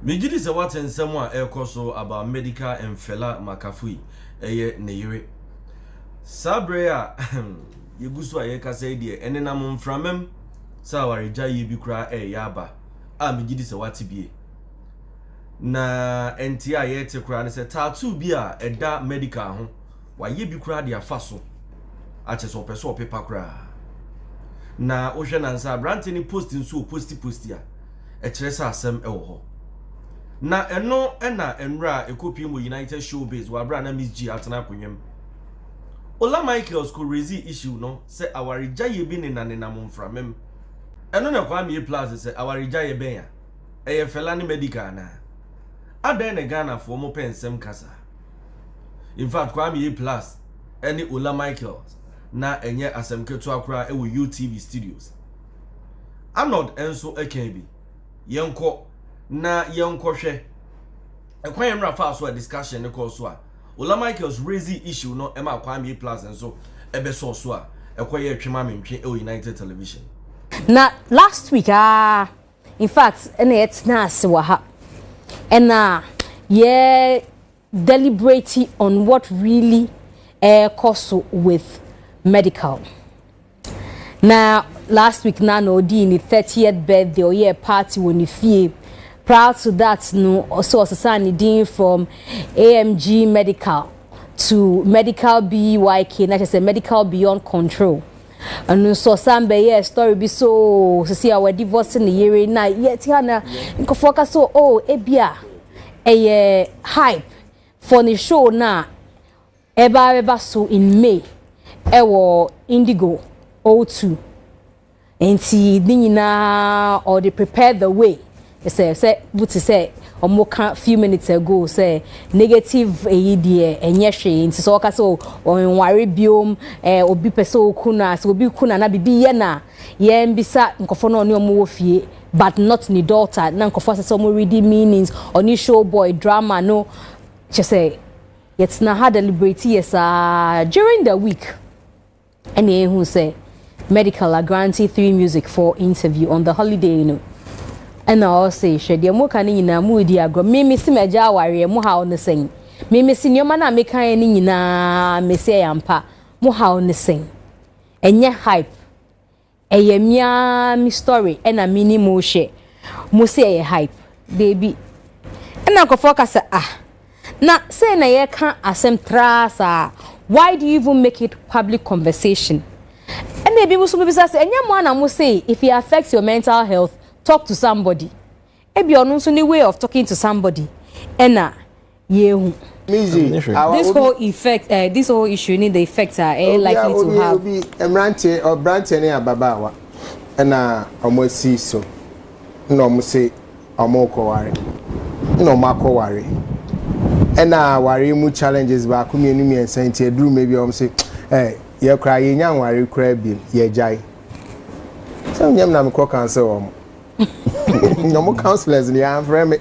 Megidi se what and someone so about Medikal and fella Makafui Neyere Sabrea Yegusu Ayeka say dear and then I'm from him Sawari Jay Bikra Yaba Megidi se what be na entia yete kra ne se tattoo bia eda Medikal ho wa ye bikra dia faso ache so peso paper kra na wo hwe na nsa brante ni post nso posti a e kire sa asem e wo ho na eno na enra ekopi mo United Showbiz wa bra na Miss G atena konwem Ola Micheals ko raise issue no say awarija ye bi ne na momframem eno na kwa me plus say awarija ye ben ya e fela ni Medikal na adan ne Ghana for mo pensem kasa in fact kwa me plus any Ola Micheals na enye asem ketu akura e wo UTV studios Arnold enso ekenbi yenko na yenko hwe ekwan yemra fa so a discussion ne call so a Ola Micheals raise issue no e ma kwa me plus enso ebe so a ekoye twema mentwe e United Television na last week in fact it's nice wa ha and yeah deliberating on what really costs with Medikal. Now last week na no di in the 30th birthday or year party when you feel proud to that no also society din from AMG Medikal to Medikal BYK that is a Medikal beyond control. And so some be story be so see our divorce in the year na yet na nko focus so ebia hype for the show na eba so in May ewo Indigo O2 enti dinina or they prepare the way say but say omo few minutes ago say negative idea enye hwe enti so ka so on ware biom obi peso kuna so obi kuna na bibi ye na ye mbisa nkofo na oni omo wo fie but not ni daughter na nkofo say so mo reading meanings oni show boy drama no she say yet na had deliberate yes during the week and who say Medikal are granting 3 music for interview on the holiday you know and I say she dey mo kan nyina mu di agro me si meja aware mo ha on sen me si nyoma na me kan ni nyina me se yampa mo ha on sen enye hype eye mia mi story and a mini mo she mo se eye hype baby and I go focus na say na ye kan asem trasa why do you even make it public conversation and maybe mo so be say enye mo na mo say if it affects your mental health talk to somebody ebi onu so ni way of talking to somebody ena yehu this whole effect this whole issue need the effects are likely to have emrante or branch any ababawa ena omosi so no mo say omoko ware no mako ware ena ware mu challenges ba ku mienu mi ensanti eduru maybe om say ye kra ye nyan ware kra bi ye jai so nyam na me ko cancel om no more counselors ni am frame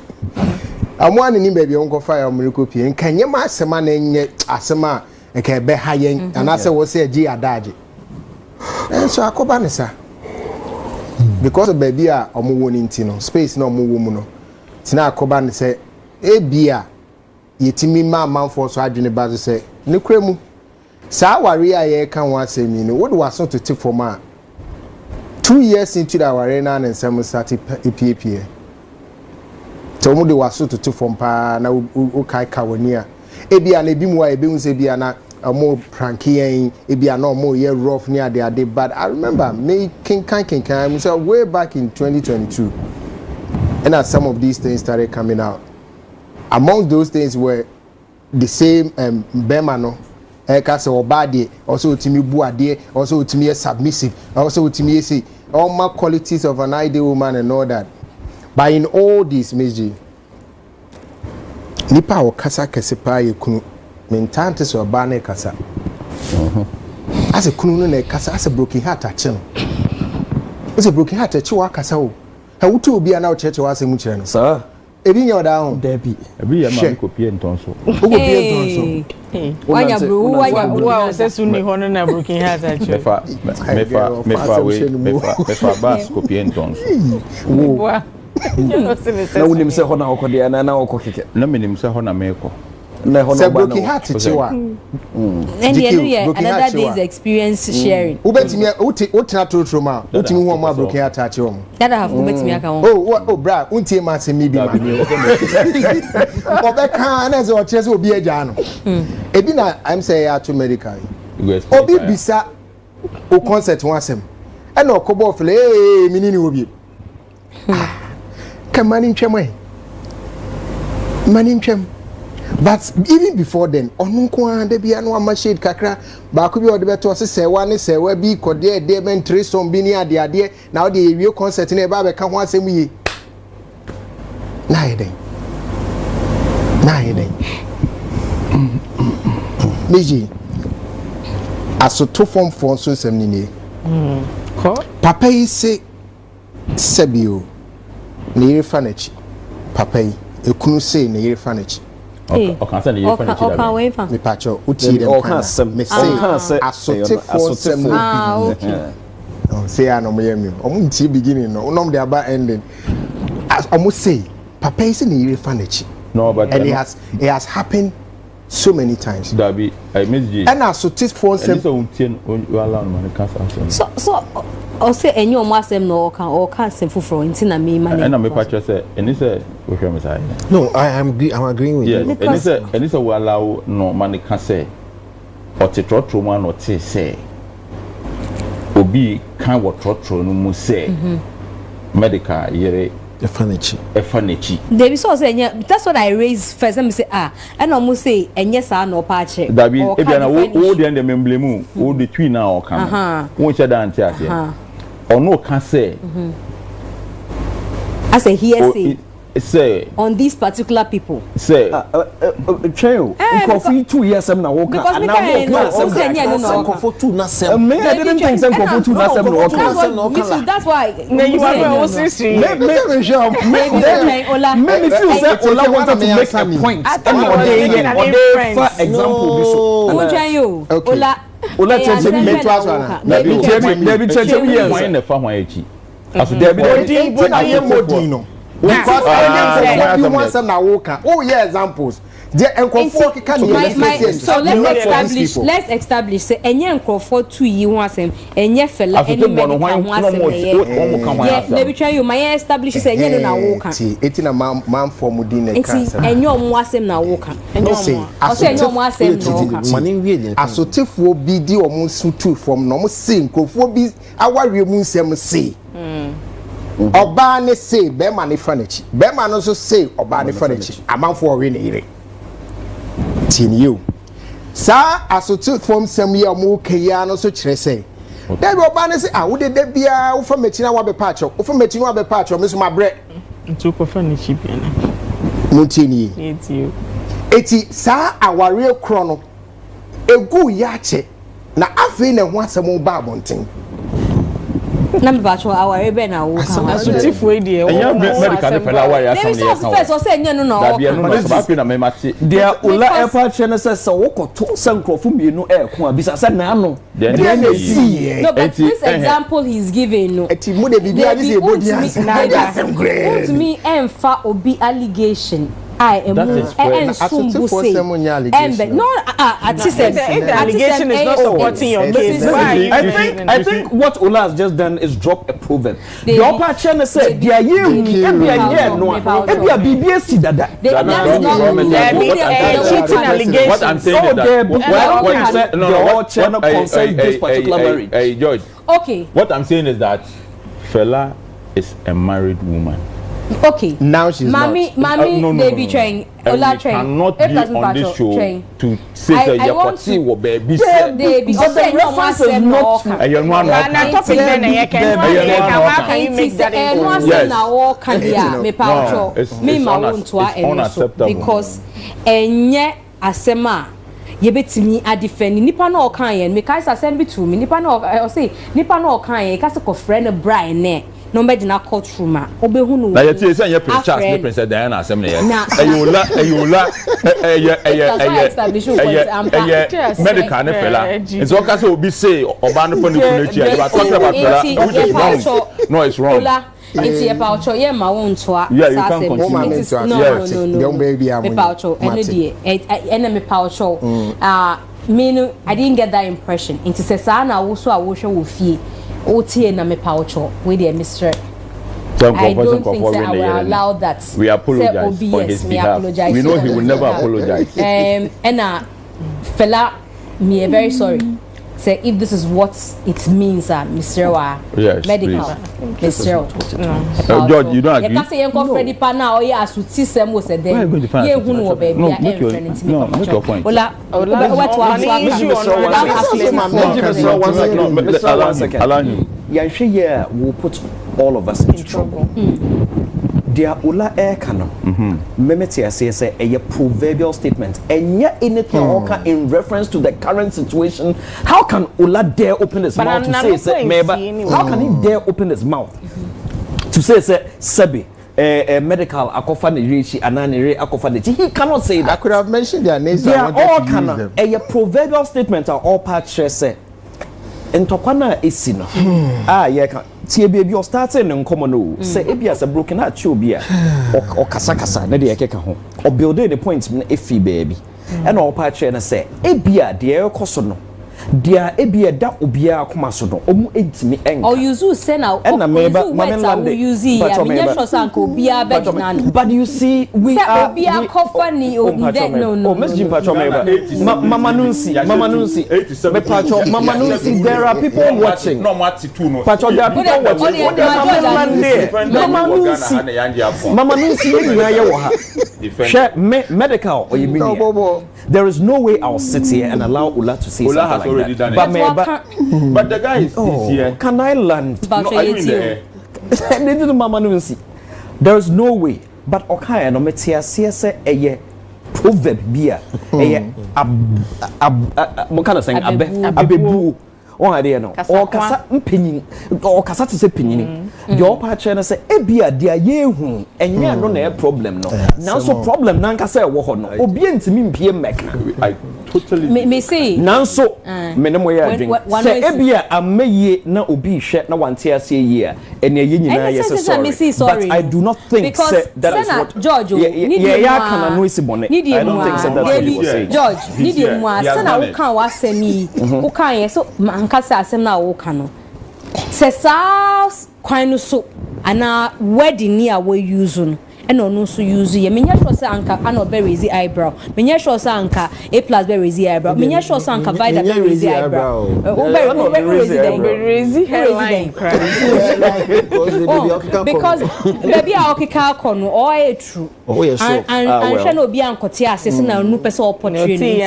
amwan ni baby on ko fire miracle pie nkanye ma asema na nye asema nke be ha yen anase wo se agi adaje so akoba ne sa because baby a omo woni ntino space na omo wo mu no tina akoba ne se ebia yetimi ma manfo so adwene ba se ne kremu sa ware a ye kan wa asemi no wo de waso to tip for ma 2 years into the arena and some started EPA. So mo de waso to from pa na o kai kawania. Ebia na ebi mu a ebi hu se bia na mo pranky ebia na mo ye rough near they but I remember me king so way back in 2022. And as some of these things started coming out. Among those things were the same Bemano Kase obade also utimi buade also utimi submissive also utimi say all my qualities of an ideal woman and all that but in all this meji nipa o kasa kese pa ye kunu mentante so ba na kasa as a kunu no na kasa as a broken heart ache no as a broken heart ache wa kasa o ha wutu obi ana o cheche wa asemu kire no sir ebi nya oda ho debi ebi ya ma ko pie ntonso o ko pie ntonso wanya bro wa se sunni hono na broken heart ache mefa bas ko pie ntonso Na wonim se ho na okode na okokeke. Na menim se ho na meko. Na ho na broken heart chiwa. And another day's experience sharing. Ubetimi utina trotro ma. Utimi hu omo broken heart achi omo. That have ubetimi aka won. Oh bra, untie ma se mi bi ma. Obeka na ze o chese obi agya no. Ebi na I'm say ya to medical. Obi bisa o concert one asem. E na okobo fle minini obi. Kamani ntwem. Mani ntwem. But even before then, onunko ande bia no ama shade kakra ba ko bi ode beto se sewa ne sewa bi kode de men treson bi ni ade na ode ewie concert na e ba be ka ho asem yi na yeden Niji asoto form for so sem ni ni ko papa yi se sebio ne yefa na chi papa yi ekunu se ne yefa na chi Okay, say you finish that. Me pacho uti dem kan. Me say asote for sem. Okay. Oh, say I no me yemi. Omo nti beginning no. Unom dey about ending. Omo say papa is in the fanachi. No, but and it has happened so many times. Dabi, I miss you. And asote for sem. So untien you allow man cancer. So o say enyo mo asem no o kan sem fufuro nti na me man. And me pacho say eni say we hear me say. No, I'm agreeing with you. Yeah, eni say we allow no man can say o te trotro man o te say obi kan wo trotro no mu say medical yere efanichi. They be so say that's what I raised first. Let me say and almost say enye sa no pa che. Dabi e bia na wo de ndem emblemu wo de twi na o kan. Wo che da ante ase. Ono can say as a hearsay say on these particular people say trail coffee 2 years na walk and now for 2 na sem me I didn't think sem for 2 na sem no that's why you are maybe feel say Ola wanted to make a point for example so Ola change me to answer na be change years why na fa hwan echi aso there be modino because you want some na woka oh yeah examples there enkofo kika ni so let's establish say enye enkofo 2 yi ho asem enye fela eni medical ho asem yeah maybe try you my establish say enye na woka eti na man form din na cancer enye omo asem na woka enye omo asem na woka mani wie asotefo bi di omo sutu form no omo se enkofo bi awarie mu nsem se Oba ne say be ma ne fanachi be ma no so say oba ne fanachi amanfo we ne ire tin you sa asotu form sem ye omo keya no so kire say dey oba ne say wo de bia wo fa machi na wa be pacho wo fa machi na wa be pacho me so ma bre ntu ko fanachi bia na mutini eti sa aware kro no egu ya che na afi ne ho asem ba abonten na me bacho aware be na wo kan asotifo e de enya medical fella wa ya sam ne kan first o say enya no na da bia no na ba na me mate dia Ola airport channel say wo koto sankrofo mienu e ko abisa say na ano no but this example he's giving no eti mo de bibia this e body na to me emfa obi allegation I am and soon say and no the allegation is not supporting your case. I think what Ola has just done is drop a proverb. The upper channel said they are you no BBS dada. What I'm saying is that what you said what channel concerns this particular marriage. Hey George. Okay. What I'm saying is that fella is a married woman. Okay. Now she's Mommy, they be trying. Ola trying. Cannot be on this show to say that you are see what baby said. They be also reference is not. You know what? Na topic then you can make that yes. Na walk dia me pa me ma won to a because enye asema yebetimi adefend nipa na okan ye me kai asem bi to me nipa na o say nipa na okan ye ka se ko friend Brian ne no be na courtroom a obehunu na yeti say your prince Charles ne princess Diana asem ne ye ayola medical ne fella it's okay say obi say oba no for no kunechi you are talking about fella which is wrong no it's wrong It's a pouch or yeah, my own toa. Yeah, you can continue. No, baby, I'm a pouch or any enemy pouch. Me, I didn't get that impression. Into Sesana, also I wish I would feel OT and I'm a pouch with the mystery. I don't think that I will allow that. We apologize for his behalf. We know he will never apologize. And fella, me very sorry. Say if this is what it means, Mr. Yes, Medikal, Mr. George, you don't agree? You can't say you're going to Pana or yes, to see some was a day. Where are you going to find out? No, baby. No, make your point. One second. Yeah, we'll put all of us into trouble. Dear Ola Ekano, Memetia says a proverbial statement, and yet anything in reference to the current situation. How can Ola dare open his mouth to say, how can he dare open his mouth to say, Sebi, medical, Akofani Rishi, Anani, Akofani? He cannot say that. I could have mentioned their names. They are all canon. A proverbial statement are all part share say. And Tokwana is sin. Yeah. Tie baby or starting in common say ebi as a broken heart chobia or kasakasa na de ekeka ho or building the point if baby and all part share na say ebia de ekoso no dia ebia da obia akoma so no omu entimi en or you zo say now and na meba mama use ya me sure say anko obia bedina but you see we are obia kofani o no Miss Jim Pacho mama nunsi me Pacho mama nunsi there are people watching no mati tu no Pacho there are people watching mama nunsi nyina ye wo ha share medical or you mean there is no way I'll sit here and allow Ola to say Ola something has already that. done it. But the guy is here. Can I land? No, are you in there? There is no way. But okay, no metia say a proverb beer. What kind of saying? Abebu. Oh, I don't know. Or kasa mpinyin. Or kasa to say pinyin. Your partner say ebia dia yehu enya no na problem no. Now so problem na nka say wo ho no. Obi ntimi mpie meka. I totally me say now so me no moya drink. Say ebia ameye na obi hwe na wante ase ye ene ye nyina yes sorry. But I do not think that is what George yeah kana no isi bone. I don't think that that's what he was saying. George need you mo sana wo kan wa semi wo kan ye so nkasa asem na wo kan no se sa kwan no so ana wedding ni a we use no and no so use ye menya sure say anka ana be raise eyebrow menya sure say anka a plus be raise eyebrow menya sure say anka vida be raise eyebrow o be raise hairline because baby a okika kono o e true oh yes so and hwe na obi ankote asese na nu pese opportunity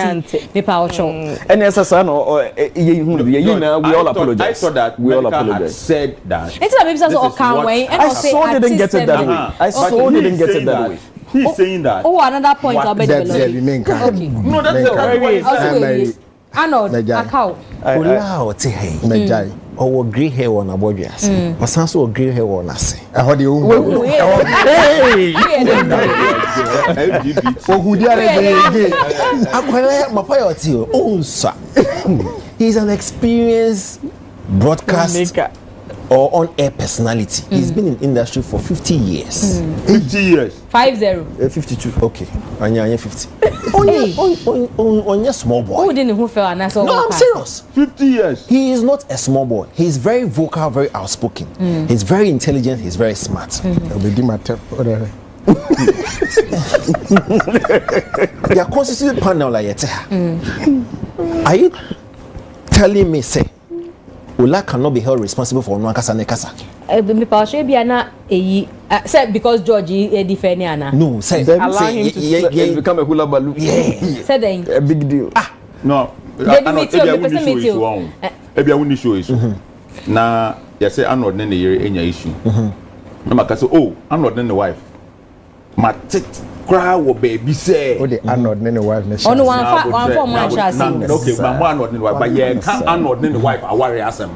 me pa ocho and essa no ye hu ye na we all apologize. I saw that we all apologize said that it's a baby say o kan way and I so didn't get it that way. I so didn't get it that way. He's saying that. Oh, another point I'll be developing. Okay. No, that's the Arnold, Akao. Ola oti hey. Mejai. Owo grey hair on abodi ase. Osan so grey hair on ase. E ho de o. Hey. Ohudi are dey. Akwere mapa oti o. Onsa. He's an experienced broadcast or on-air personality. He's been in industry for 50 years. 50 years. 50. 52. Okay. Anya 50. On your small boy. Who didn't who fell and that's all. No, I'm serious. 50 years. He is not a small boy. He's very vocal, very outspoken. He's very intelligent. He's very smart. Your constituted panel like are you telling me say Ola cannot be held responsible for Nwakasa Nekasa? Me paushe bi ana eyi say because George e defend ana. No, say allow him to become a hula baloo. Yeah. Say then a big deal. No. Ebi awuni show issue. Na you say Arnold na yere enya issue. Na maka say oh, Arnold na wife. Ma tit cry wo baby say. Oh the Arnold na wife na. Ono one for man sha say. Okay, but Arnold na wife, but yeah, can Arnold na wife aware asem.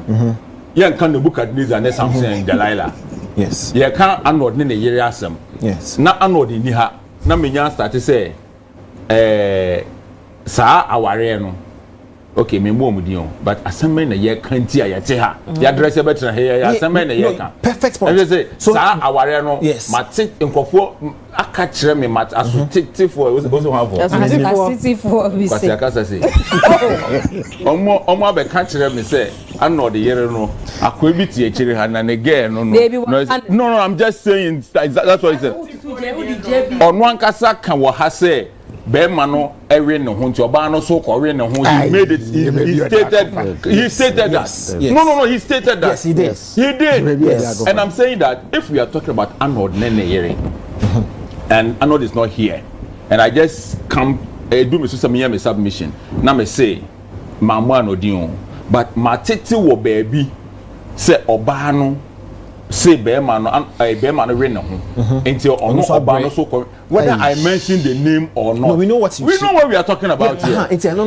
Yeah, can the book Nebuchadnezzar na Samson Delilah. Yes. Yeah, can Arnold na yere asem. Yes. Na Arnold ni ha. Na menya start say sa aware no. okay me mo mudion but asɛm na ye kan ti a ye te ha ya dress betra he ya asɛm na ye kan perfect point so sa aware no mate nkofo aka kyerɛ me mate asotete for also have for asotete for we say akasa say omo abeka kyerɛ me say ano de yere no akwa bi tie kyerɛ ha na ne girl no I'm just saying that's what he said ono ankasa kan wo ha say Bema no every no hunti oba no so ko no he made it he stated that no he stated that yes he did yes. And I'm saying that if we are talking about Arnold Nene here and Arnold is not here and I just come do me some submission na me say mama no dion but matete wo baby say oba no say Bema no re no ho until ono oba no so whether I mention the name or not. No, we know what we know what we are talking about here. He can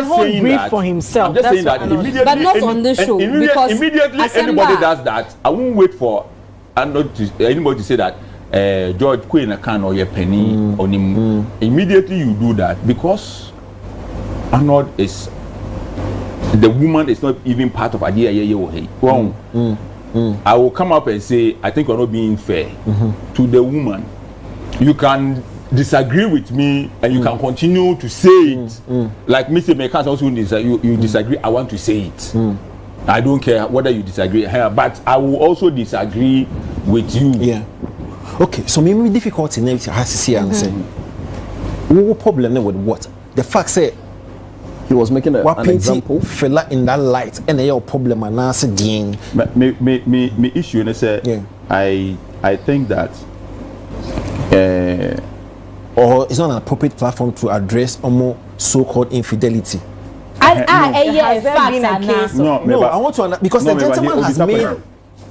hold brief for himself. I'm just saying that immediately, but not on this show. Because immediately anybody does that, I won't wait for anybody to say that George Queen can or your penny on him. Immediately you do that because Arnold is the woman is not even part of idea. I will come up and say I think you're not being fair to the woman. You can disagree with me and you can continue to say it like Mr. Mekas also you disagree. I want to say it. I don't care whether you disagree but I will also disagree with you. Yeah. Okay, so maybe difficulty now has to see and say what problem with what the fact say he was making an example fella in that light and your problem and answer Dean me issue and say I think that or it's not an appropriate platform to address almost so-called infidelity. No, I want to because the gentleman has made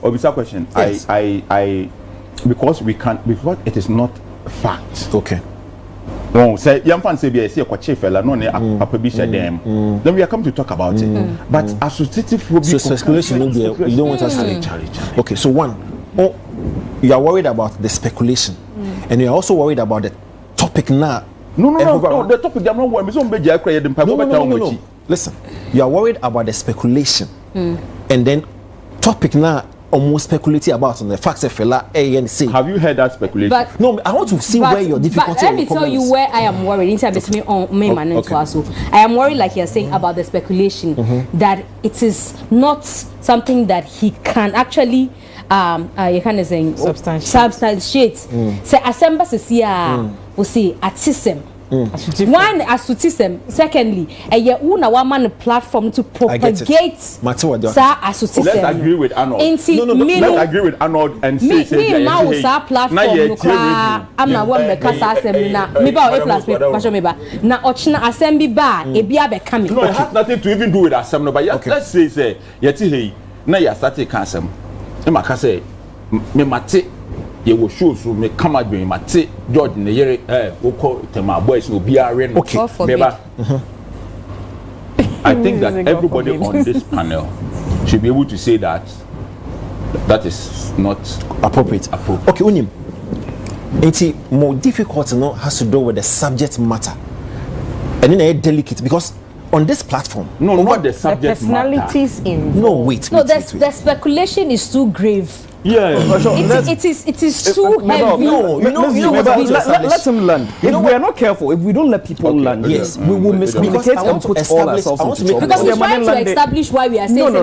Obisa question. Yes. I because it is not fact. Okay. No, say young fan say be say kwache fella no ne papa bi share them. Then we are come to talk about it. But associative so speculation no there. You don't want us to. Okay, so one, you are worried about the speculation. And you're also worried about the topic now. No, the topic I'm not worried. No. Listen, you are worried about the speculation. And then topic now almost speculating about on the facts of fella A and C. Have you heard that speculation? But, no, I want to see where your difficulty is. Let me tell you where I am worried. I am worried, like you're saying, about the speculation that it is not something that he can actually you can say substantiate. Say assemble we see autism. One assutism. Secondly, una woman platform to propagate assutism. Let's agree with Arnold. Let's agree with Arnold and say platform. I'm not one me ba A plus me ba na ochina assembly bar e bia be coming. No, it has nothing to even do with assembly. But let's say yeti hey na ya start asem. E maka say me mate ye wo show so me come adwen mate George ne yere woko tema boys no bia re no meba. I think that everybody on this panel should be able to say that is not appropriate. Okay, unim. It's more difficult no has to do with the subject matter. And then it's delicate because on this platform, not the subject the personalities matter. In wait. The speculation is too grave. Yeah, it is too heavy. Let him land. If we are not careful, if we don't let people land, yes, we will miscommunicate and put all ourselves into trouble. Because we're trying to establish why we are saying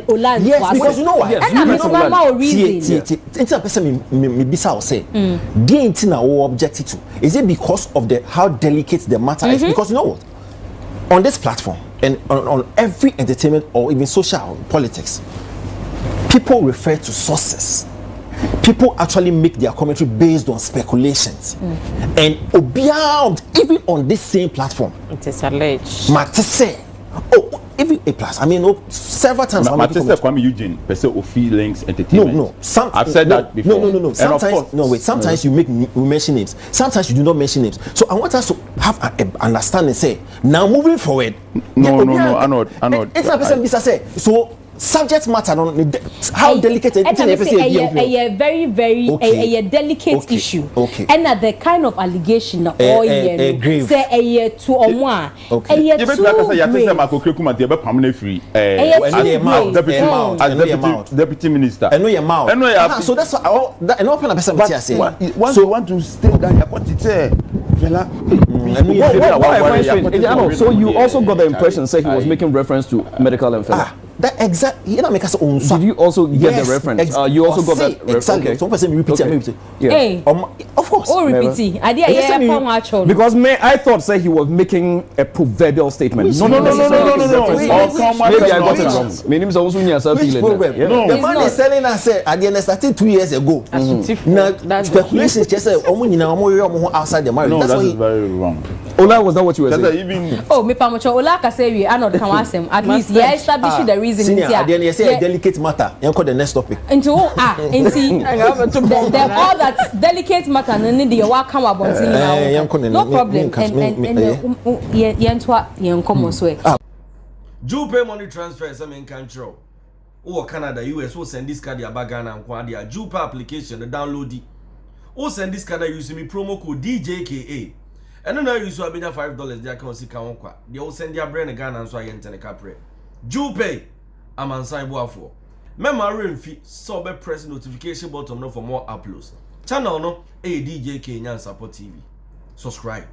Olan. Yes, because you know why. And I'm not normal reason. It's a person me bisa will say. The intina we objected to. Is it because of how delicate the matter is? Because you know what? On this platform and on every entertainment or even social politics, people refer to sources. People actually make their commentary based on speculations. And beyond, even on this same platform, it is alleged. Even A plus. I mean, several times. Kwame Eugene, person feelings entertainment. No. I've said that before. No. Sometimes, sometimes you mention names. Sometimes you do not mention names. So I want us to have an understanding. Say now, moving forward. No. Arnold. It's not person say so. subject matter no how delicate it is very a delicate issue and at the kind of allegation na all year say a to omo a you better say you say makokreku ma dey be pam na free deputy minister eno your mouth so that's all that eno open person but say once you want to stay that you got it say fella so you also got the impression say he was making reference to Medikal and fella that exact you know make us own. Did you also get the reference? You also got that reference. Exactly. Some person repeat it. Hey, of course. Oh, repeat it. Because I thought say he was making a proverbial statement. No. Maybe I got it wrong. My name is also Which proverb? The man is selling us at the end started 2 years ago. Now speculation just say outside the marriage. No, that is very wrong. Ola, was that what you were saying? Oh, me pamocho Ola ka say we are not come ask him. At least yeah establish the reason. Senior, at the end you say a delicate matter. You call the next topic. Into all that delicate matter no need the wa come about no problem and come so Djka money transfer some in country or Canada US will send this card ya bagana and kwadia Djka application the download it or send this card using me promo code DJKA and then I use to be $5 they can see kwa they will send their brand Ghana and so I enter the capre Djka I'm on side for memory fee so be press notification button no for more uploads channel no Djka Nyan Support TV subscribe.